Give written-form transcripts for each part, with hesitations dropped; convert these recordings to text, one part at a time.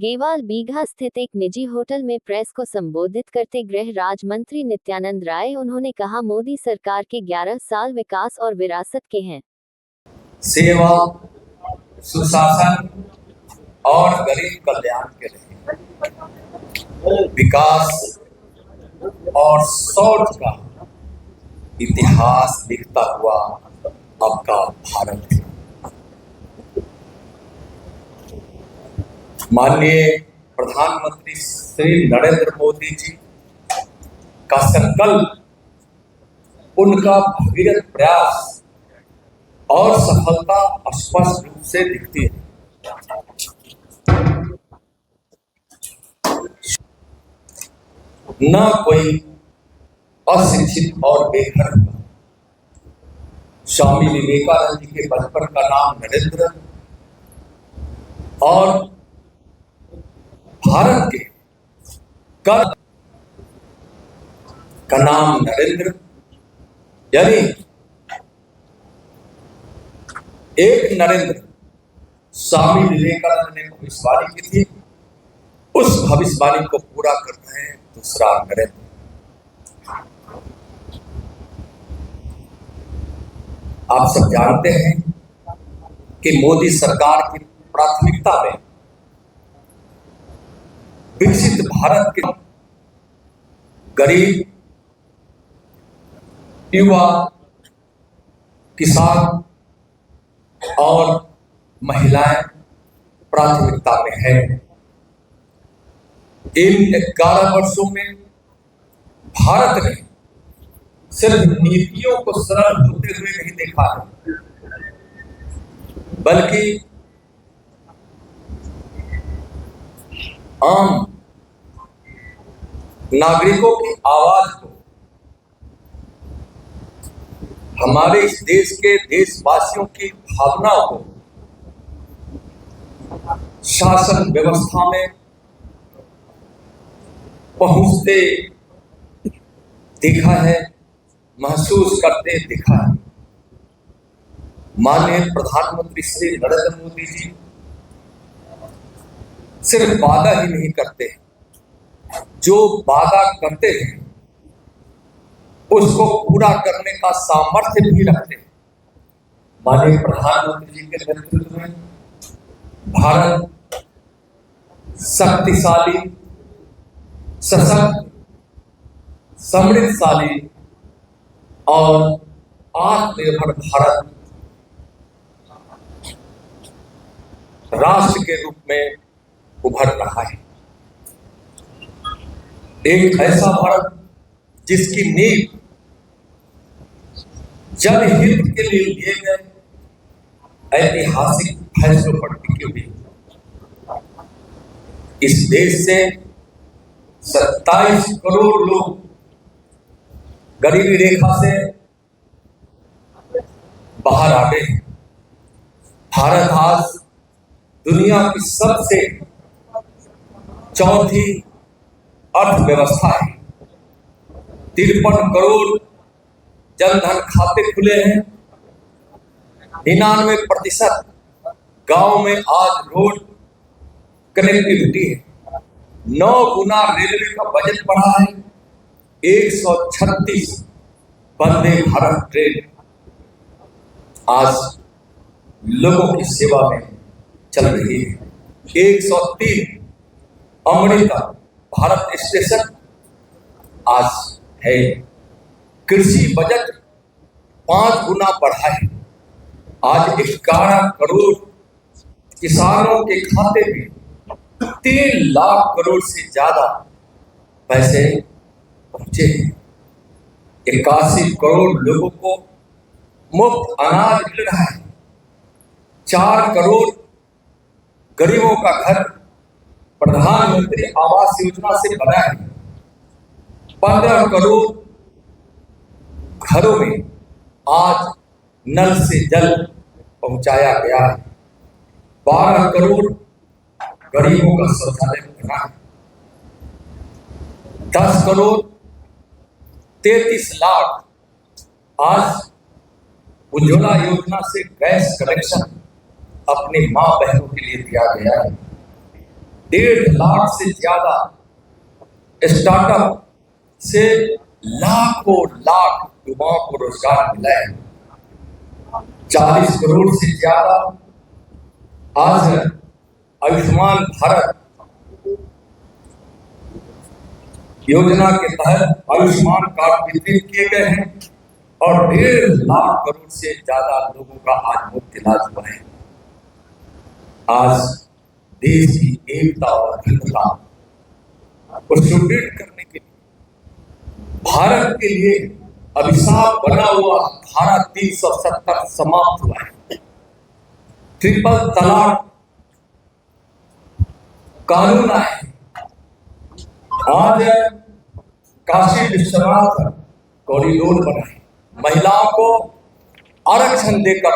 गेवाल बीघा स्थित एक निजी होटल में प्रेस को संबोधित करते गृह राज्य मंत्री नित्यानंद राय उन्होंने कहा, मोदी सरकार के 11 साल विकास और विरासत के हैं। सेवा, सुशासन और गरीब कल्याण के रहे। विकास और शौर्य का इतिहास लिखता हुआ आपका भारत है। माननीय प्रधानमंत्री श्री नरेंद्र मोदी जी का संकल्प, उनका भगीरथ प्रयास और सफलता स्पष्ट रूप से दिखती है। न कोई अशिक्षित और बेघर हुआ। स्वामी विवेकानंद जी के बचपन का नाम नरेंद्र और भारत के कर का नाम नरेंद्र, यानी एक नरेंद्र स्वामी विवेकानंद ने भविष्यवाणी की थी, उस भविष्यवाणी को पूरा करना है दूसरा नरेंद्र। आप सब जानते हैं कि मोदी सरकार की प्राथमिकता में विकसित भारत के गरीब, युवा, किसान और महिलाएं प्राथमिकता में है। इन 11 वर्षों में भारत ने सिर्फ नीतियों को सरल होते हुए नहीं देखा है, बल्कि आम नागरिकों की आवाज को, हमारे इस देश के देशवासियों की भावनाओं को शासन व्यवस्था में पहुंचते देखा है, महसूस करते देखा है। माननीय प्रधानमंत्री श्री नरेंद्र मोदी जी सिर्फ वादा ही नहीं करते, जो वादा करते हैं उसको पूरा करने का सामर्थ्य भी रखते हैं। माननीय प्रधानमंत्री जी के नेतृत्व में भारत शक्तिशाली, सशक्त, समृद्धशाली और आत्मनिर्भर भारत राष्ट्र के रूप में उभर रहा है। एक ऐसा भारत जिसकी नींव जनहित के लिए लिए गए ऐतिहासिक फैसलों पर टिकी हुई। इस देश से 27 करोड़ लोग गरीबी रेखा से बाहर आ गए। भारत आज दुनिया की सबसे चौथी अर्थव्यवस्था है। 53 करोड़ जनधन खाते खुले हैं। 99% गांव में आज रोड कनेक्टिविटी है। 9 गुना रेलवे का बजट बढ़ा है। 136 वंदे भारत ट्रेन आज लोगों की सेवा में चल रही है। 103 अमृता भारत स्टेशन आज है। कृषि बजट 5 गुना बढ़ा है। आज 11 करोड़ किसानों के खाते में 3 लाख करोड़ से ज्यादा पैसे पहुंचे हैं। 81 करोड़ लोगों को मुफ्त अनाज मिल रहा है। 4 करोड़ गरीबों का घर प्रधानमंत्री आवास योजना से बना है। 15 करोड़ घरों में आज नल से जल पहुंचाया गया है। 12 करोड़ गरीबों का शौचालय बना है। 10 करोड़ 33 लाख आज उज्ज्वला योजना से गैस कनेक्शन अपने मां बहनों के लिए दिया गया है। 1.5 लाख से ज्यादा स्टार्टअप से लाखों लाख युवाओं को रोजगार मिला है। 40 करोड़ से ज्यादा आज आयुष्मान भारत योजना के तहत आयुष्मान कार्ड वितरित किए गए हैं और 1.5 लाख करोड़ से ज्यादा लोगों का आज मुफ्त इलाज हुआ है। आज देश की एकता और अखंडता को सुदृढ़ करने के लिए भारत के लिए अभिशाप बना हुआ धारा 370 समाप्त हुआ है। ट्रिपल तलाक कानून आए। आज काशी विश्वनाथ कॉरिडोर बनाए। महिलाओं को आरक्षण देकर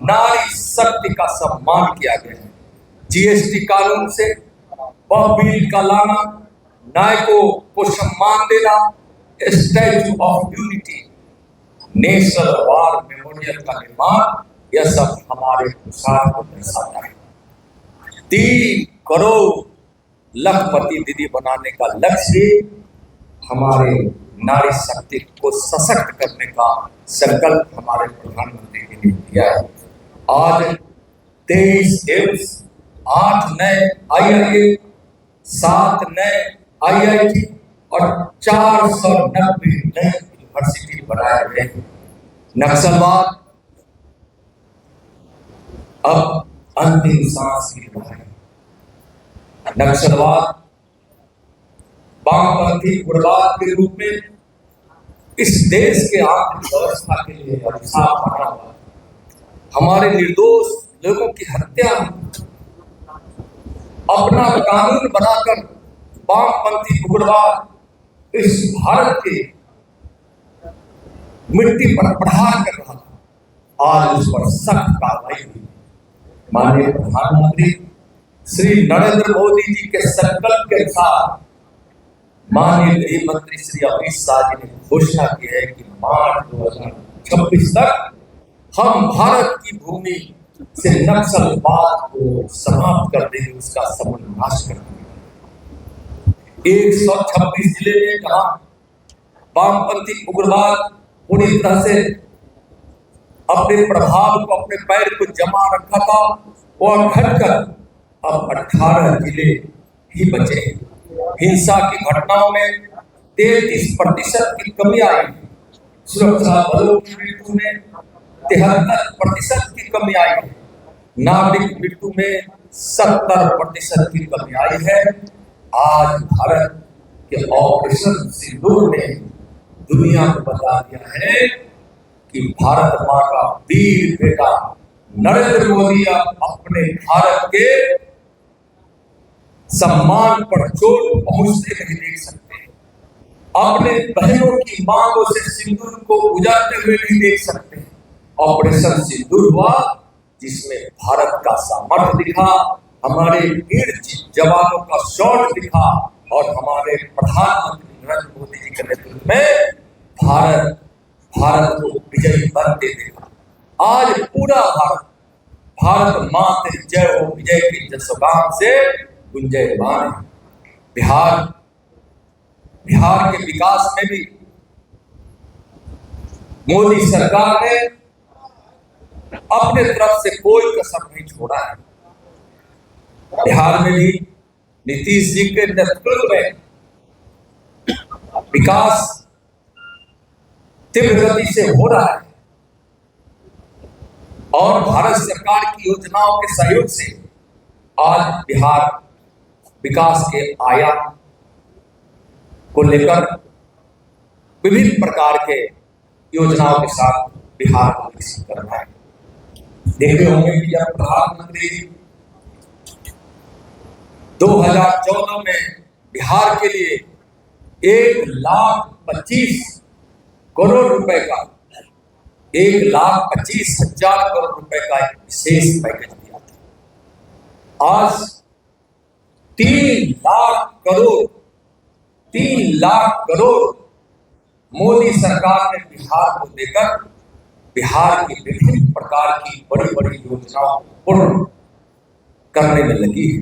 नारी शक्ति का सम्मान किया गया है। जीएसटी कानून से वह बिल का लाना, नायकों को सम्मान देना, statue of unity, national war memorial का निर्माण, यह सब हमारे उत्साह को दर्शाता है। 3 करोड़ लखपति दीदी बनाने का लक्ष्य हमारे नारी शक्ति को सशक्त करने का संकल्प हमारे प्रधानमंत्री जी ने किया है। आज 23 एम्स, 8 नए IIA, 7 नए IIT और 490 नए यूनिवर्सिटी बनाए गए हैं। नक्सलवाद अब अंतिम सांस ले रहा है। नक्सलवाद वामपंथी उग्रवाद के रूप में इस देश के आर्थिक व्यवस्था के लिए अभिशाप बना हुआ। हमारे निर्दोष लोगों की हत्या, अपना कानून बनाकर वामपंथी उग्रवाद इस भारत के मिट्टी पर प्रहार कर रहा था। आज उस पर सख्त कार्रवाई हुई। माननीय प्रधानमंत्री श्री नरेंद्र मोदी जी के संकल्प के अनुसार माननीय गृह मंत्री श्री अमित शाह जी ने घोषणा की है कि मार्च 2026 तक हम भारत की भूमि से नक्सलवाद को समाप्त कर देंगे, उसका समूल नाश कर देंगे। 126 जिले में जहां वामपंथी उग्रवाद पूरी तरह से अपने प्रभाव को, अपने पैर को जमा रखा था, वह घटकर अब 18 जिले ही बचे। हिंसा की घटनाओं में 33% की कमी आई। सुरक्षा बलों की मृत्यु में 73% की कमी आई है। नागरिक मृत्यु में 70% की कमी आई है। आज भारत के ऑपरेशन सिंदूर ने दुनिया को बता दिया है कि भारत माँ का वीर बेटा नरेंद्र मोदी अपने भारत के सम्मान पर चोट पहुंचते नहीं देख सकते, अपने बहनों की मांगों से सिंदूर को उजाड़ते हुए नहीं देख सकते। ऑपरेशन सिंदूर हुआ जिसमें भारत का सामर्थ्य दिखा, हमारे वीर जवानों का शौर्य दिखा और हमारे प्रधानमंत्री नरेंद्र मोदी जी के नेतृत्व में भारत को विजयी बनते देखा। आज पूरा भारत मां तेरी जय हो, विजय की जसोगान से गुंजयमान है। बिहार के विकास में भी मोदी सरकार ने अपने तरफ से कोई कसर नहीं छोड़ा है। बिहार में भी नीतीश जी के नेतृत्व में विकास तीव्र गति से हो रहा है और भारत सरकार की योजनाओं के सहयोग से आज बिहार विकास के आयाम को लेकर विभिन्न प्रकार के योजनाओं के साथ बिहार को विकसित कर रहा है। देखे होंगे कि जब प्रधानमंत्री 2014 में बिहार के लिए 1,25,000 करोड़ रुपए का 1,25,000 करोड़ रुपए का एक विशेष पैकेज दिया था। आज 3 लाख करोड़ मोदी सरकार ने बिहार को देकर बिहार की विभिन्न प्रकार की बड़ी बड़ी योजनाओं को पूर्ण करने में लगी है।